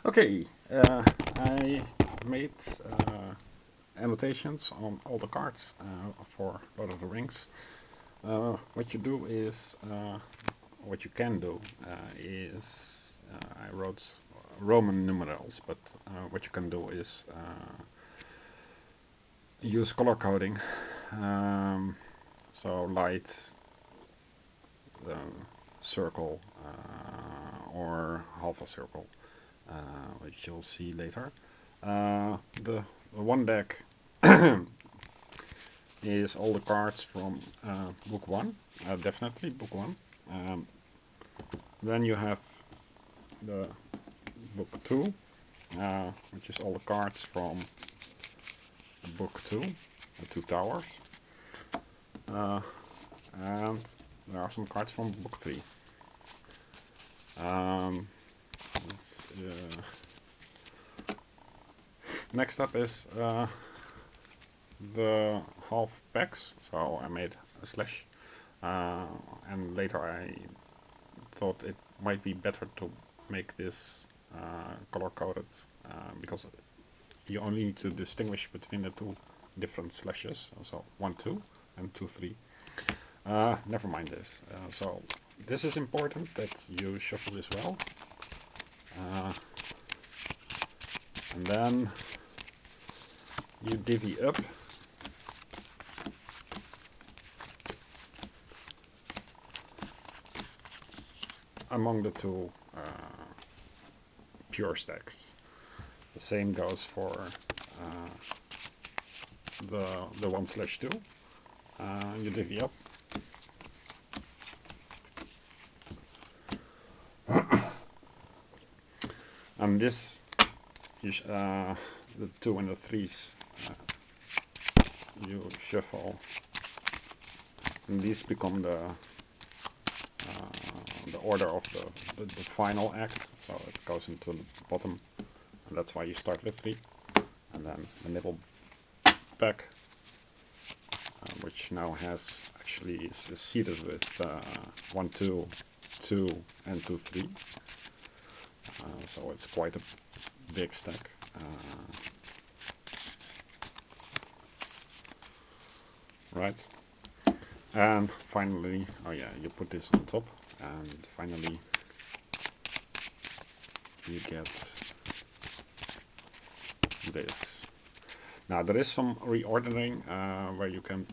Okay, I made annotations on all the cards for Lord of the Rings. What you do is, what you can do is, I wrote Roman numerals, but what you can do is use color coding. So light, circle, or half a circle, which you'll see later. The one deck is all the cards from book 1, definitely book 1. Then you have the book 2, which is all the cards from book 2, the Two Towers. And there are some cards from book 3. Next up is the half packs, so I made a slash, and later I thought it might be better to make this color coded, because you only need to distinguish between the two different slashes, so 1, 2 and 2, 3. Never mind this. So this is important that you shuffle this well, and then you divvy up among the two pure stacks. The same goes for the 1/2. You divvy up. And this is the 2 and the 3s. You shuffle, and these become the order of the final act. So it goes into the bottom, and that's why you start with 3, and then the middle pack, which now has actually is seated with 1, 2, 2, and 2, 3. So it's quite a big stack. Right, and finally, oh yeah, you put this on top, and finally you get this. Now there is some reordering where you can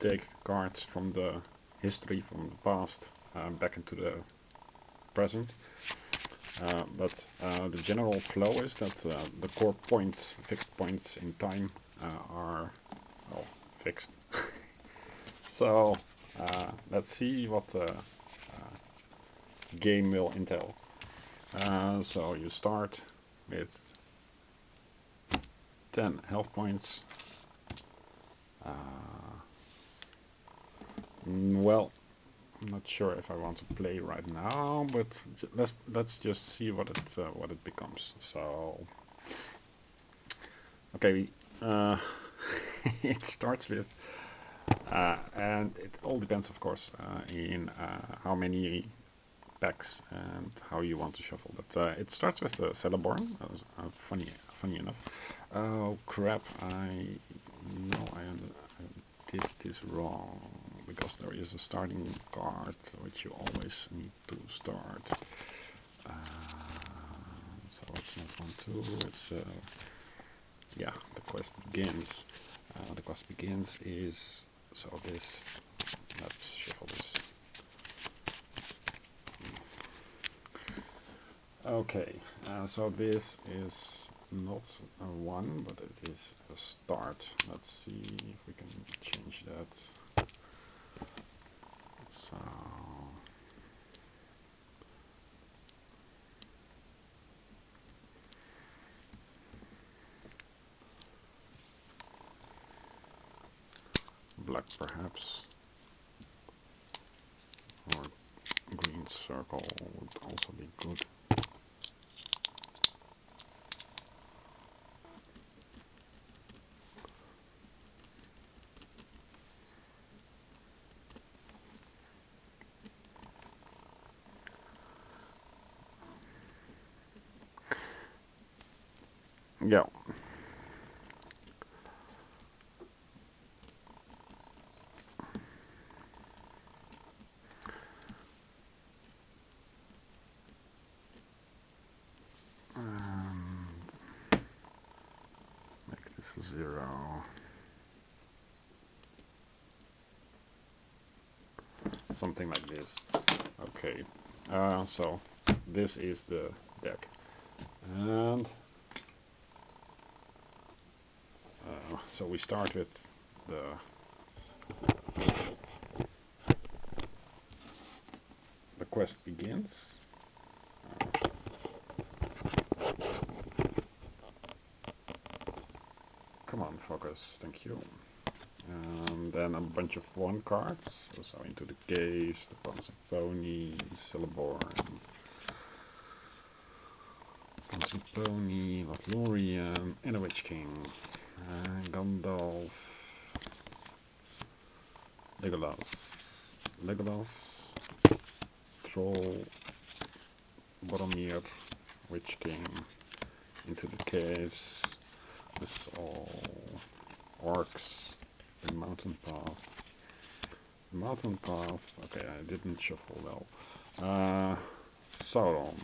take cards from the history, from the past, back into the present. But the general flow is that the core points, fixed points in time, are, well, fixed. So let's see what the game will entail. So you start with 10 health points. Well, I'm not sure if I want to play right now, but let's just see what it becomes. So, okay, it starts with, and it all depends, of course, in how many packs and how you want to shuffle. But it starts with the Celeborn. Funny enough. Oh crap! I did this wrong, because there is a starting card which you always need to start. So it's not 1, 2. It's yeah. The quest begins. The quest begins is so this. Let's shuffle this. Okay, so this is not a 1, but it is a start. Let's see if we can change that. So black perhaps, or green circle would also be good. yeah. Make this a 0. Something like this. Okay. So this is the deck, and so we start with the quest begins. Come on, focus. Thank you. And then a bunch of 1 cards. So into the caves, the Bronze Pony, Celeborn, Bronze Pony, Lothlorien, and a Witch King. Gandalf, Legolas, Troll, Boromir, Witch King, into the caves. This is all orcs, the mountain path. Mountain path, okay, I didn't shuffle well. Sauron,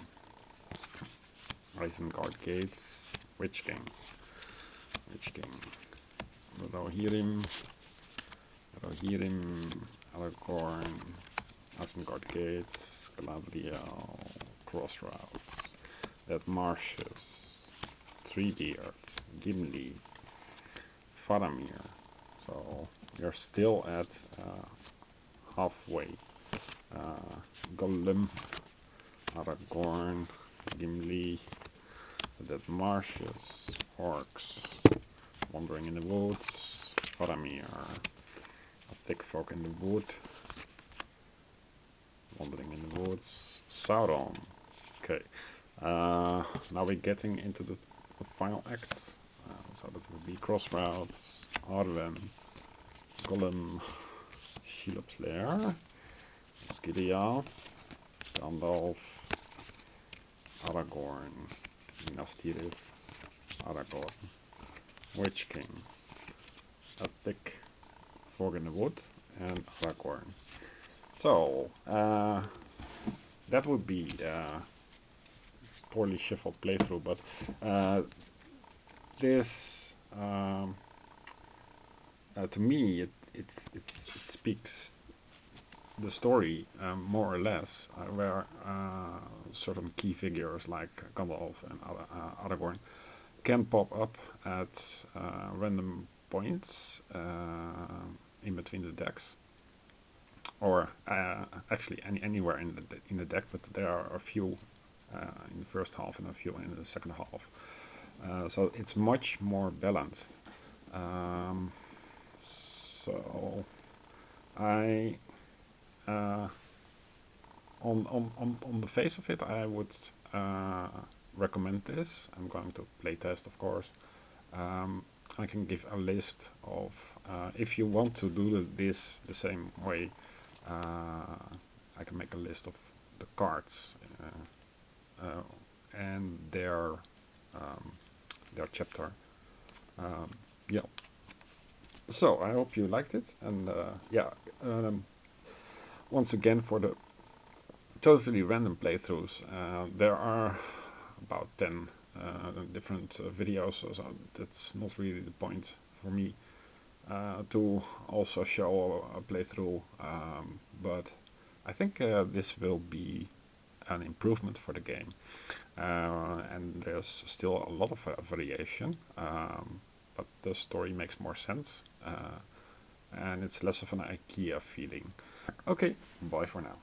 Isengard Gates, Witch King, Rohirrim, Aragorn, Isengard Gates, Galadriel, Crossroads, Dead Marshes, Treebeard, Gimli, Faramir. So we are still at halfway. Gollum, Aragorn, Gimli, the Dead Marshes, Orcs, Wandering in the Woods, Faramir, a Thick Fog in the Wood, Wandering in the Woods, Sauron. Okay, now we're getting into the final acts. So that will be Crossroads, Arwen, Gollum, Shelob's Lair, Gilead, Gandalf, Aragorn, Minas Tirith, Aragorn, Witch King, a Thick Fog in the Wood, and Aragorn. So, that would be a poorly shuffled playthrough, but this, to me, it speaks the story more or less, where certain key figures like Gandalf and Aragorn can pop up at random points in between the decks, or actually anywhere in the deck, but there are a few in the first half and a few in the second half. So it's much more balanced. So I on the face of it, I would recommend this. I'm going to play test, of course. I can give a list of if you want to do this the same way. I can make a list of the cards and their chapter. Yeah. So I hope you liked it, and yeah. Once again, for the totally random playthroughs, there are about 10 different videos, so that's not really the point for me to also show a playthrough, but I think this will be an improvement for the game, and there's still a lot of variation, but the story makes more sense, and it's less of an IKEA feeling. Okay, bye for now.